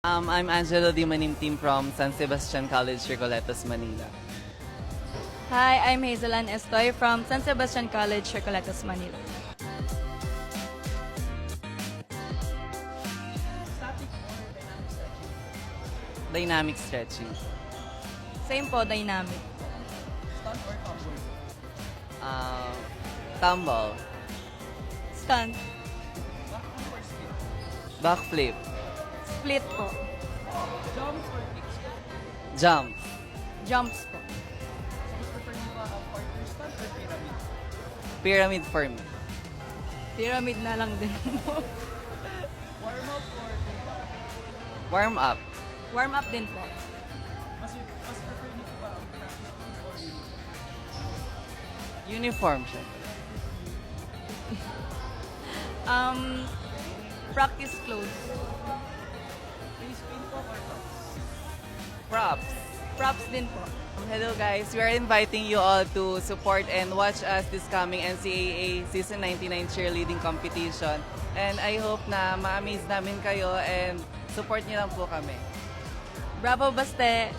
I'm Angelo Di Manimtim from San Sebastian College, Recoletos, Manila. Hi, I'm Hazelan Estoy from San Sebastian College, Recoletos, Manila. Dynamic stretching. Same po, dynamic. Tumble. Stunt. Backflip. Split po. Jump. Jumps po. Pyramid for me. Pyramid na lang din po. Warm up. Warm up din po. Uniform siya. Practice clothes. Props. Props din po. Hello guys, we are inviting you all to support and watch us this coming NCAA Season 99 Cheerleading Competition. And I hope na ma-amaze namin kayo and support niyo lang po kami. Bravo, Baste!